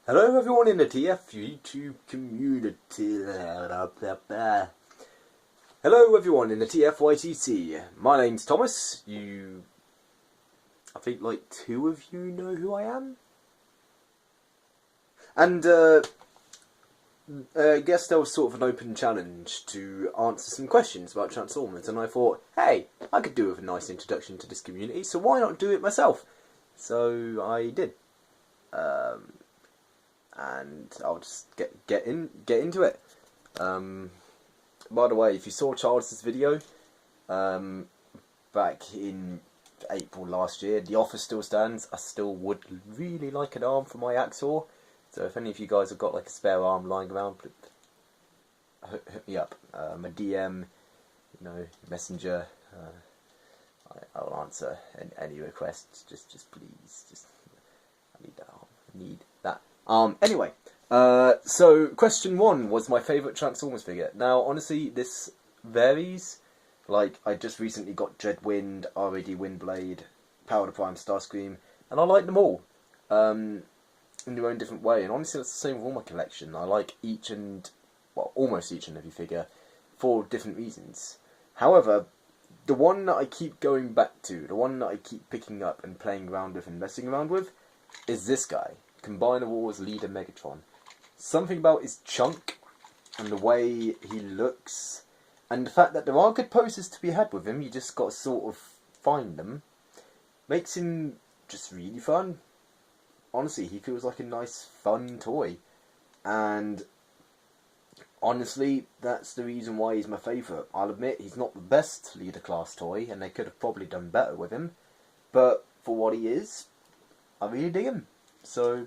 Hello everyone in the TFYTC community. Hello everyone in the TFYTC. My name's Thomas. I think like 2 of you know who I am. And I guess there was sort of an open challenge to answer some questions about Transformers, and I thought, hey, I could do with a nice introduction to this community, so why not do it myself? So I did. And I'll just get into it. By the way, if you saw Charles' video back in April last year, the offer still stands. I still would really like an arm for my Axor. So if any of you guys have got like a spare arm lying around, hit me up. My DM, Messenger. I'll answer any requests. Just please, I need that arm. I need that. Anyway, so question 1 was my favourite Transformers figure. Now, honestly, this varies. Like, I just recently got Dreadwind, RAD Windblade, Power the Prime Starscream, and I like them all, in their own different way. And honestly, that's the same with all my collection. I like almost each and every figure for different reasons. However, the one that I keep going back to, the one that I keep picking up and playing around with and messing around with, is this guy. Combiner Wars Leader Megatron. Something about his chunk and the way he looks, and the fact that there are good poses to be had with him, you just got to sort of find them, makes him just really fun. Honestly, he feels like a nice, fun toy, and honestly, that's the reason why he's my favourite. I'll admit, he's not the best Leader class toy, and they could have probably done better with him, but for what he is, I really dig him. So,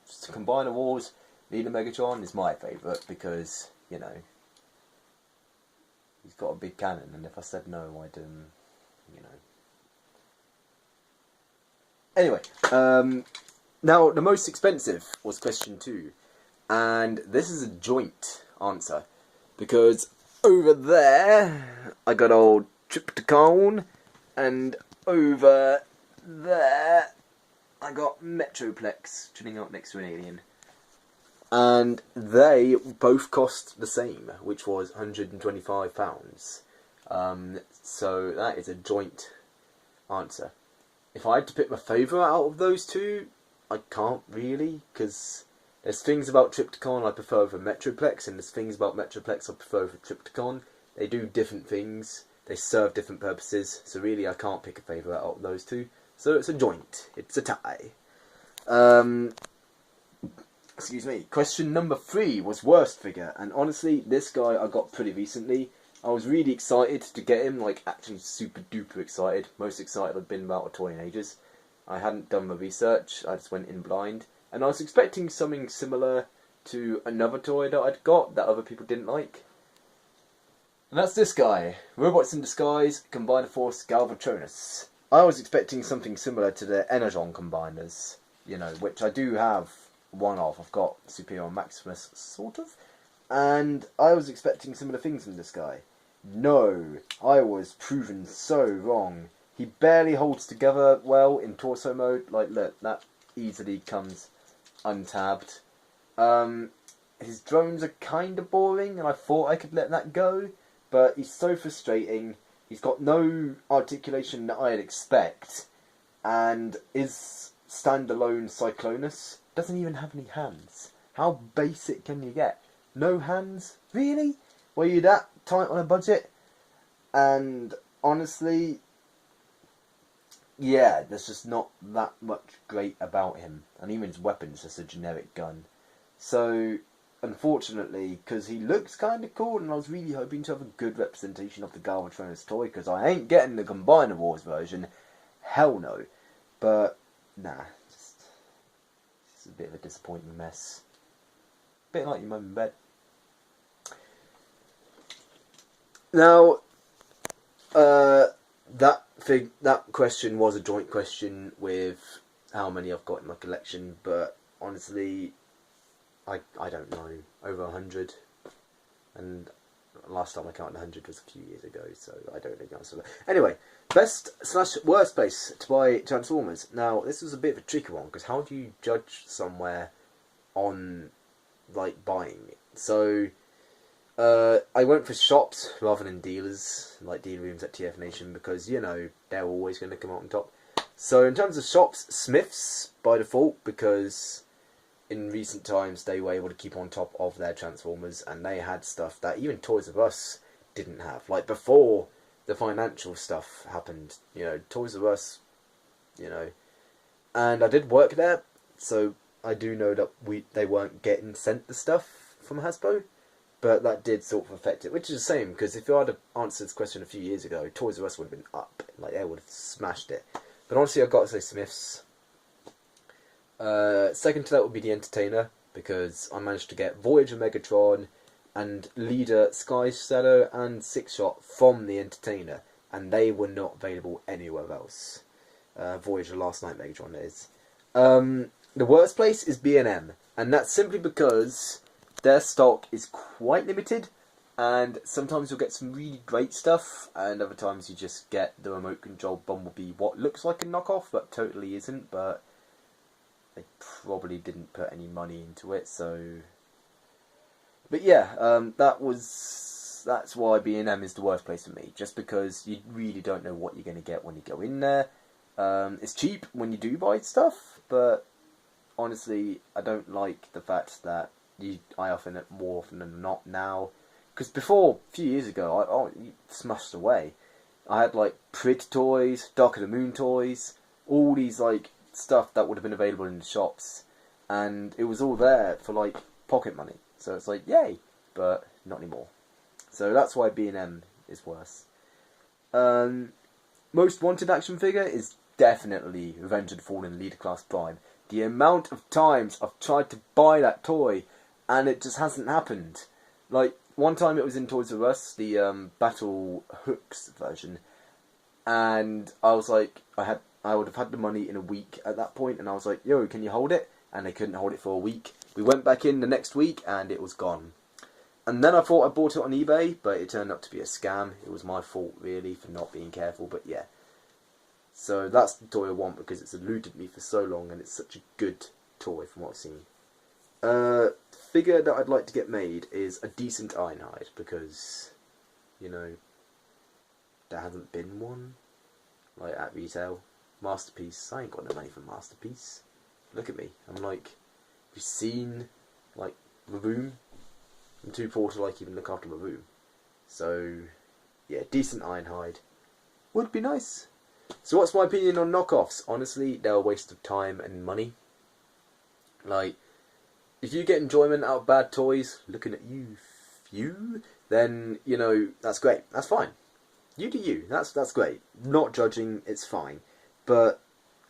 Combiner Wars Leader Megatron is my favourite because, he's got a big cannon, and if I said no, I'd, Anyway, now the most expensive was question 2, and this is a joint answer, because over there, I got old Triptychon, and over there, I got Metroplex chilling out next to an alien. And they both cost the same, which was £125. So that is a joint answer. If I had to pick my favourite out of those two, I can't really, because there's things about Triptychon I prefer over Metroplex, and there's things about Metroplex I prefer over Triptychon. They do different things, they serve different purposes, so really I can't pick a favourite out of those two. So it's a joint. It's a tie. Excuse me. Question number 3 was worst figure. And honestly, this guy I got pretty recently. I was really excited to get him. Like, actually super duper excited. Most excited I've been about a toy in ages. I hadn't done my research. I just went in blind. And I was expecting something similar to another toy that I'd got that other people didn't like. And that's this guy. Robots in Disguise, Combiner Force Galvatronus. I was expecting something similar to the Energon combiners, which I do have one of. I've got Superior Maximus, sort of. And I was expecting similar things from this guy. No, I was proven so wrong. He barely holds together well in torso mode. Like, look, that easily comes untabbed. His drones are kind of boring, and I thought I could let that go. But he's so frustrating. He's got no articulation that I'd expect, and his standalone Cyclonus doesn't even have any hands. How basic can you get? No hands? Really? Were you that tight on a budget? And honestly, yeah, there's just not that much great about him, and even his weapon's just a generic gun. So, unfortunately, because he looks kind of cool, and I was really hoping to have a good representation of the Galvatronus toy, because I ain't getting the Combiner Wars version. Hell no. But, nah. It's a bit of a disappointing mess. Bit like your mum in bed. Now, that question was a joint question with how many I've got in my collection, but honestly, I don't know, over 100, and last time I counted 100 was a few years ago, so I don't know the answer. Anyway, best / worst place to buy Transformers. Now, this was a bit of a tricky one, because how do you judge somewhere on, like, buying it? So, I went for shops rather than dealers, like dealer rooms at TF Nation, because, you know, they're always going to come out on top. So, in terms of shops, Smiths, by default, because in recent times they were able to keep on top of their Transformers, and they had stuff that even Toys R Us didn't have. Like, before the financial stuff happened, you know, Toys R Us, you know, and I did work there, so I do know that they weren't getting sent the stuff from Hasbro, but that did sort of affect it, which is the same, because if you had answered this question a few years ago, Toys R Us would have been up, like, they would have smashed it. But honestly, I've got to say Smiths. Second to that would be the Entertainer, because I managed to get Voyager Megatron and Leader Sky Shadow and Six Shot from the Entertainer, and they were not available anywhere else. Voyager Last Night Megatron is. The worst place is B&M, and that's simply because their stock is quite limited, and sometimes you'll get some really great stuff, and other times you just get the remote control Bumblebee, what looks like a knockoff, but totally isn't, but they probably didn't put any money into it, so... But yeah, that's why B&M is the worst place for me, just because you really don't know what you're going to get when you go in there. It's cheap when you do buy stuff, but honestly, I don't like the fact that I often it more often than not now. Because before, a few years ago, I smashed away. I had like Prid toys, Dark of the Moon toys, all these like stuff that would have been available in the shops, and it was all there for like pocket money. So it's like, yay, but not anymore. So that's why B&M is worse. Most wanted action figure is definitely Revenge of the Fallen Leader Class Prime. The amount of times I've tried to buy that toy, and it just hasn't happened. Like, one time it was in Toys R Us, the Battle Hooks version, and I was like, I would have had the money in a week at that point, and I was like, yo, can you hold it? And they couldn't hold it for a week. We went back in the next week, and it was gone. And then I thought I bought it on eBay, but it turned out to be a scam. It was my fault, really, for not being careful, but yeah. So that's the toy I want, because it's eluded me for so long, and it's such a good toy from what I've seen. Figure that I'd like to get made is a decent Ironhide, because, you know, there hasn't been one, like, at retail. Masterpiece, I ain't got no money for Masterpiece. Look at me, I'm like, have you seen, like, the room? I'm too poor to, like, even look after my room. So, yeah, decent Ironhide would be nice. So what's my opinion on knockoffs? Honestly, they're a waste of time and money. Like, if you get enjoyment out of bad toys, looking at you, then, you know, that's great. That's fine. You do you. That's great. Not judging, it's fine. But,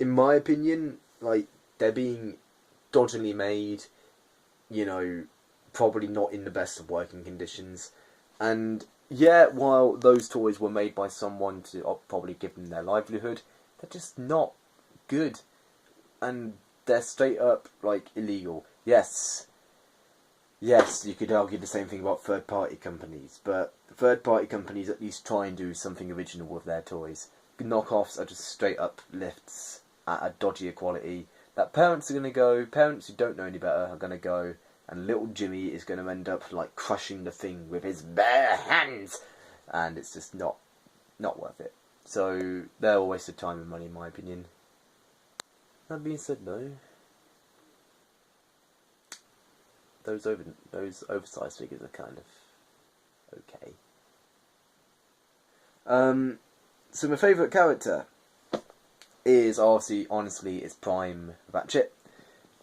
in my opinion, like, they're being dodgily made, you know, probably not in the best of working conditions. And, yeah, while those toys were made by someone to probably give them their livelihood, they're just not good. And they're straight up, like, illegal. Yes, you could argue the same thing about third-party companies, but third-party companies at least try and do something original with their toys. Knockoffs are just straight-up lifts at a dodgier quality that parents are going to go, parents who don't know any better are going to go, and little Jimmy is going to end up, like, crushing the thing with his bare hands, and it's just not worth it. So, they're a waste of time and money, in my opinion. That being said, though, those oversized figures are kind of okay. So my favourite character is honestly, it's Prime Ratchet,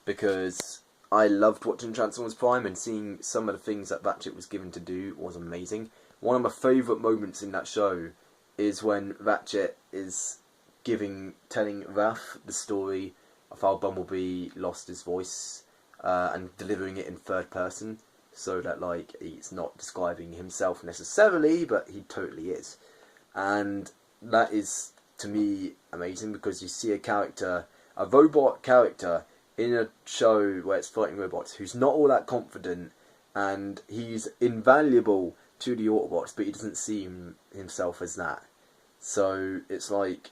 because I loved watching Transformers Prime, and seeing some of the things that Ratchet was given to do was amazing. One of my favourite moments in that show is when Ratchet is telling Raph the story of how Bumblebee lost his voice, and delivering it in third person, so that, like, he's not describing himself necessarily, but he totally is. And that is, to me, amazing, because you see a robot character, in a show where it's fighting robots, who's not all that confident, and he's invaluable to the Autobots, but he doesn't see himself as that. So it's like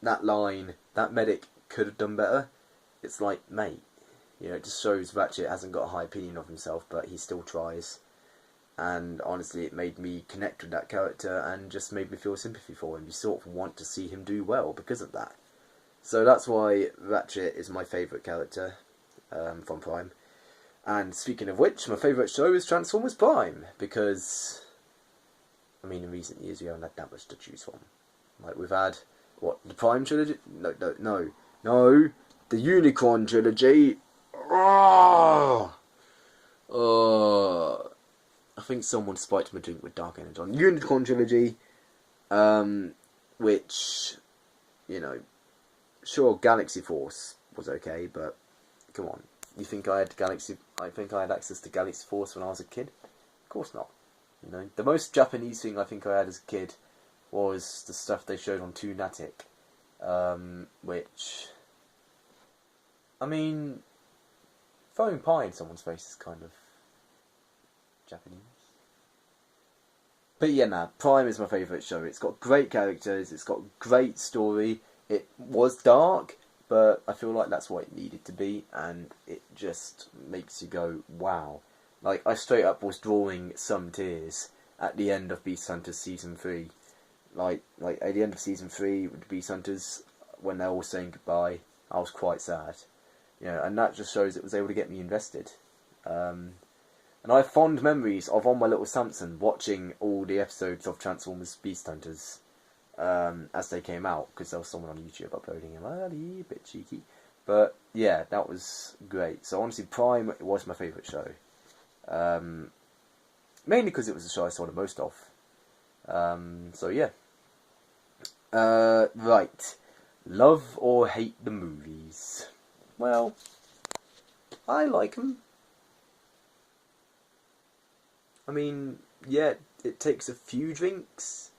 that line, that medic could have done better. It's like, mate, you know, it just shows Ratchet hasn't got a high opinion of himself, but he still tries. And honestly, it made me connect with that character and just made me feel sympathy for him. You sort of want to see him do well because of that. So that's why Ratchet is my favourite character from Prime. And speaking of which, my favourite show is Transformers Prime, because, I mean, in recent years we haven't had that much to choose from. Like, we've had, what, the Prime trilogy? No, the Unicorn trilogy. I think someone spiked my drink with Dark Energy on. Unicorn trilogy, which, you know, sure, Galaxy Force was okay, but come on. You think I had access to Galaxy Force when I was a kid? Of course not. You know, the most Japanese thing I think I had as a kid was the stuff they showed on Toonatic, which, I mean, throwing pie in someone's face is kind of Japanese. But yeah, nah, Prime is my favourite show. It's got great characters, it's got great story. It was dark, but I feel like that's what it needed to be, and it just makes you go, wow. Like, I straight up was drawing some tears at the end of Beast Hunters Season 3. Like at the end of Season 3 with Beast Hunters, when they're all saying goodbye, I was quite sad. You know, and that just shows it was able to get me invested. And I have fond memories of, on my little Samsung, watching all the episodes of Transformers Beast Hunters as they came out, because there was someone on YouTube uploading them early, a bit cheeky. But yeah, that was great. So honestly, Prime was my favourite show. Mainly because it was the show I saw the most of. So yeah. Right. Love or hate the movies? Well, I like them. I mean, yeah, it takes a few drinks,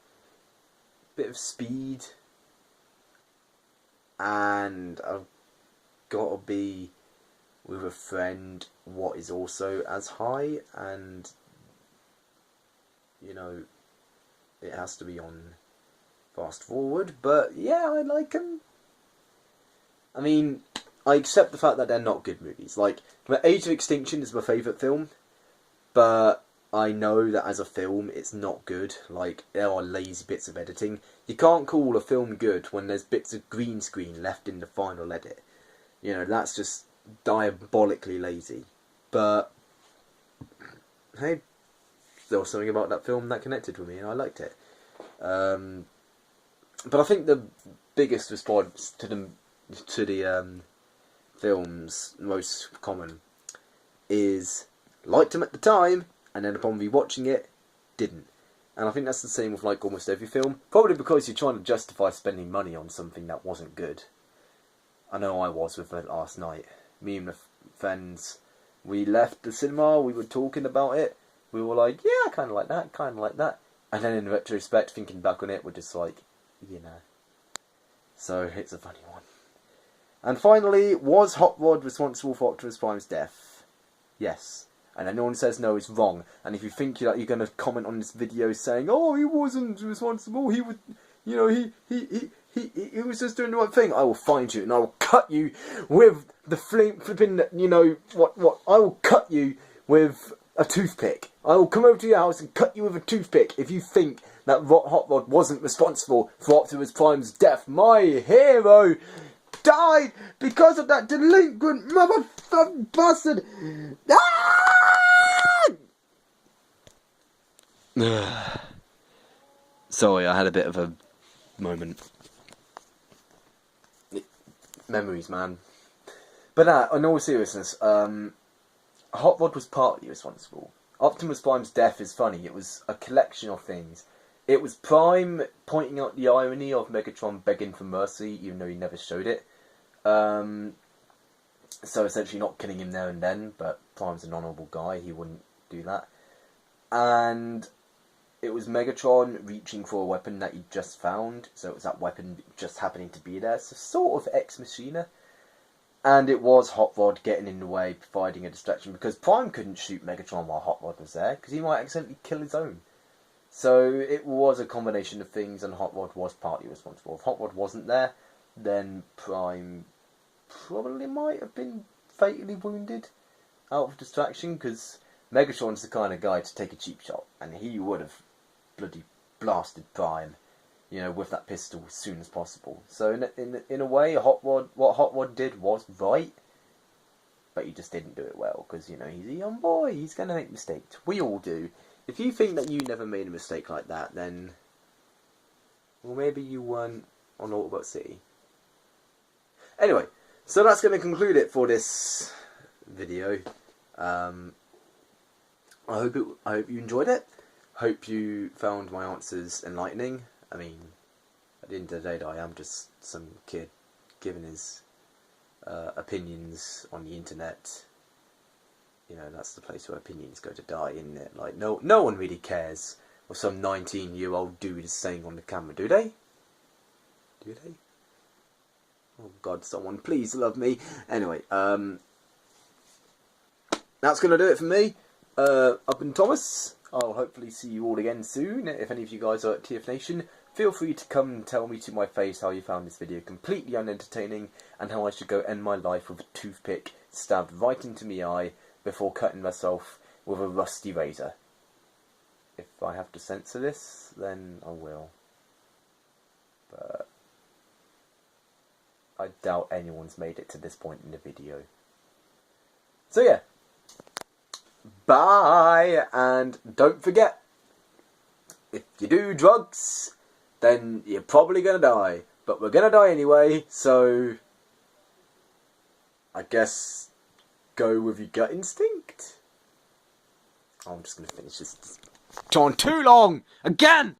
bit of speed, and I've got to be with a friend what is also as high, and, you know, it has to be on fast forward, but yeah, I like them. I mean, I accept the fact that they're not good movies. Like, Age of Extinction is my favourite film, but I know that as a film, it's not good. Like, there are lazy bits of editing. You can't call a film good when there's bits of green screen left in the final edit. You know, that's just diabolically lazy. But, hey, there was something about that film that connected with me, and I liked it. But I think the biggest response to the films, most common, is liked them at the time, and then upon rewatching it, didn't. And I think that's the same with like almost every film. Probably because you're trying to justify spending money on something that wasn't good. I know I was with it last night. Me and my friends, we left the cinema, we were talking about it. We were like, yeah, I kind of like that, kind of like that. And then in retrospect, thinking back on it, we're just like, you know. So it's a funny one. And finally, was Hot Rod responsible for Optimus Prime's death? Yes. And anyone says no is wrong. And if you think that you're going to comment on this video saying, oh, he wasn't responsible, he would, you know, he was just doing the right thing, I will find you and I will cut you with the flipping, you know, what, I will cut you with a toothpick. I will come over to your house and cut you with a toothpick if you think that Hot Rod wasn't responsible for Optimus Prime's death. My hero died because of that delinquent motherfucking bastard. Sorry, I had a bit of a moment. Memories, man. But in all seriousness, Hot Rod was partly responsible. Optimus Prime's death is funny. It was a collection of things. It was Prime pointing out the irony of Megatron begging for mercy, even though he never showed it. So essentially not killing him there and then, but Prime's an honourable guy, he wouldn't do that. And it was Megatron reaching for a weapon that he just found, so it was that weapon just happening to be there, so sort of Ex Machina. And it was Hot Rod getting in the way, providing a distraction, because Prime couldn't shoot Megatron while Hot Rod was there, because he might accidentally kill his own. So it was a combination of things, and Hot Rod was partly responsible. If Hot Rod wasn't there, then Prime probably might have been fatally wounded out of distraction, because Megatron's the kind of guy to take a cheap shot, and he would have bloody blasted Prime, you know, with that pistol as soon as possible. So in a way, what Hot Rod did was right, but he just didn't do it well, because, you know, he's a young boy, he's going to make mistakes. We all do. If you think that you never made a mistake like that, then, well, maybe you weren't on Autobot City. Anyway, so that's going to conclude it for this video. I hope you enjoyed it. Hope you found my answers enlightening. I mean, at the end of the day, I am just some kid giving his opinions on the internet. You know, that's the place where opinions go to die, isn't it? Like, no one really cares what some 19-year-old dude is saying on the camera, do they? Do they? Oh God, someone please love me. Anyway, that's going to do it for me. I've been Thomas. I'll hopefully see you all again soon. If any of you guys are at TF Nation, feel free to come and tell me to my face how you found this video completely unentertaining, and how I should go end my life with a toothpick stabbed right into my eye before cutting myself with a rusty razor. If I have to censor this, then I will. But I doubt anyone's made it to this point in the video. So yeah. Bye! And don't forget, if you do drugs, then you're probably gonna die. But we're gonna die anyway, so I guess go with your gut instinct. I'm just gonna finish this. It's gone too long! Again!